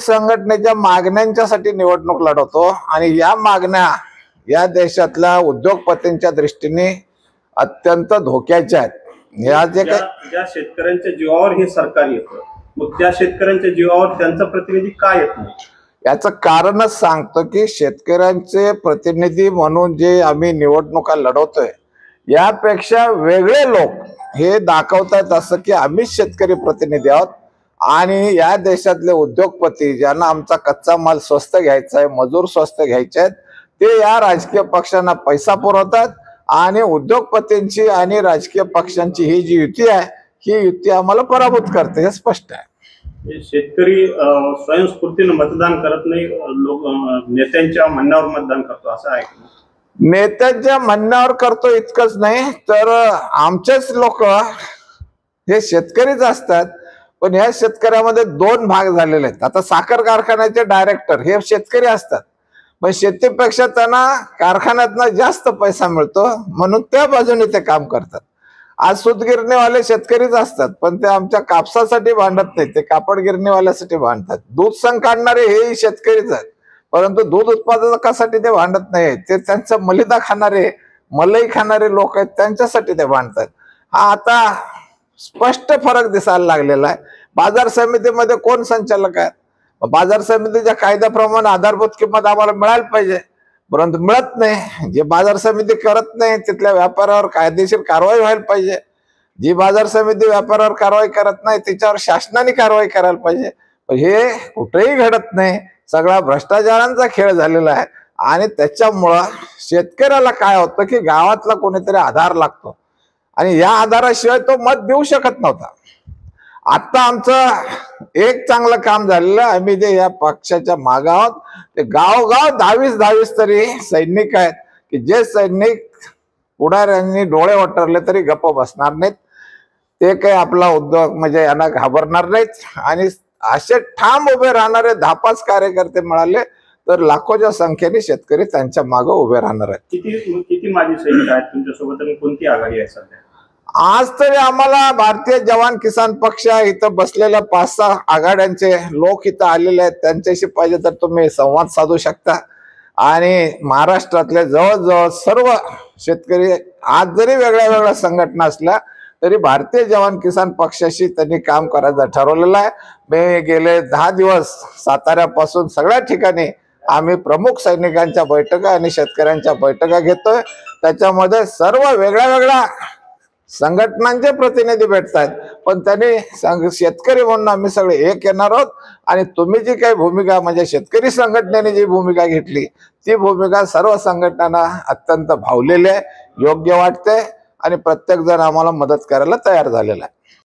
संघटनेच्या मागण्यांच्यासाठी निवडणूक लढवतो आणि या मागण्या या देशातल्या उद्योगपतींच्या दृष्टीने अत्यंत धोक्याच्या आहेत। या ज्या शेतकऱ्यांच्या जीवावर हे सरकार येतं, मग त्या शेतकऱ्यांच्या जीवावर त्यांचा प्रतिनिधी का येत नाही? याचं कारणच सांगतो की शेतकऱ्यांचे प्रतिनिधी म्हणून जे आम्ही निवडणुका लढवतोय यापेक्षा वेगळे लोक हे दाखवतात असं की आम्हीच शेतकरी प्रतिनिधी आहोत आणि या देशातले उद्योगपती ज्यांना आमचा कच्चा माल स्वस्त घ्यायचा आहे, मजूर स्वस्त घ्यायचे आहेत, ते या राजकीय पक्षांना पैसा पुरवतात आणि उद्योगपतींची आणि राजकीय पक्षांची ही जी युती आहे ही युती आम्हाला पराभूत करते, हे स्पष्ट आहे। शेतकरी स्वयंस्फूर्तीने मतदान करत नाही, लोक नेत्यांच्या म्हणण्यावर मतदान करतो असं आहे? नेत्यांच्या म्हणण्यावर करतो इतकंच नाही तर आमचेच लोक हे शेतकरीच असतात, पण ह्या शेतकऱ्यामध्ये दोन भाग झालेले आहेत। आता साखर कारखान्याचे डायरेक्टर हे शेतकरी असतात, पण शेतीपेक्षा त्यांना कारखान्यातनं जास्त पैसा मिळतो म्हणून त्या बाजूने ते काम करतात। आज सूतगिरणीवाले शेतकरीच असतात, पण ते आमच्या कापसासाठी भांडत नाही, ते कापड गिरणीवाल्यासाठी भांडतात। दूध संघ काढणारे हे शेतकरीच आहेत, परंतु दूध उत्पादकासाठी ते भांडत नाही, ते त्यांचं मलिदा खाणारे मलई खाणारे लोक आहेत त्यांच्यासाठी ते भांडतात। हा आता स्पष्ट फरक दिसायला लागलेला आहे। बाजार समितीमध्ये कोण संचालक आहेत? बाजार समितीच्या कायद्याप्रमाणे आधारभूत किंमत आम्हाला मिळायला पाहिजे, परंतु मिळत नाही। जे बाजार समिती करत नाही तिथल्या व्यापाऱ्यावर कायदेशीर कारवाई व्हायला पाहिजे। जी बाजार समिती व्यापाऱ्यावर कारवाई करत नाही तिच्यावर शासनाने कारवाई करायला पाहिजे, पण हे कुठेही घडत नाही। सगळा भ्रष्टाचारांचा खेळ झालेला आहे आणि त्याच्यामुळं शेतकऱ्याला काय होतं की गावातला कोणीतरी आधार लागतो आणि या आधाराशिवाय तो मत देऊ शकत नव्हता। आता आमचं एक चांगलं काम झालेलं, आम्ही जे या पक्षाच्या मागे आहोत ते गावोगाव 10-20 तरी सैनिक आहेत की जे सैनिक पुढाऱ्यांनी डोळे वटरले तरी गप्प बसणार नाहीत, ते काही आपला उद्योग म्हणजे यांना घाबरणार नाहीत आणि असे ठाम उभे राहणारे 10-5 कार्यकर्ते मिळाले तर लाखोच्या संख्येने शेतकरी त्यांच्या मागे उभे राहणार आहेत। किती माजी सैनिक आहेत तुमच्यासोबत आणि कोणती आघाडी आहे सध्या? आज तरी आम्हाला भारतीय जवान किसान पक्ष इथं बसलेल्या 5-6 आघाड्यांचे लोक इथं आलेले आहेत, त्यांच्याशी पाहिजे तर तुम्ही संवाद साधू शकता आणि महाराष्ट्रातले जवळजवळ सर्व शेतकरी आज जरी वेगळ्या वेगळ्या संघटना असल्या तरी भारतीय जवान किसान पक्षाशी त्यांनी काम करायचं ठरवलेलं आहे। मी गेले 10 दिवस साताऱ्यापासून सगळ्या ठिकाणी आम्ही प्रमुख सैनिकांच्या बैठका आणि शेतकऱ्यांच्या बैठका घेतोय, त्याच्यामध्ये सर्व वेगळ्या वेगळ्या संघटनांचे प्रतिनिधी भेटतात, पण त्यांनी शेतकरी म्हणून आम्ही सगळे एक येणार आहोत आणि तुम्ही जी काही भूमिका म्हणजे शेतकरी संघटनेने जी भूमिका घेतली ती भूमिका सर्व संघटनांना अत्यंत भावलेली आहे, योग्य वाटते आणि प्रत्येक जण आम्हाला मदत करायला तयार झालेला आहे।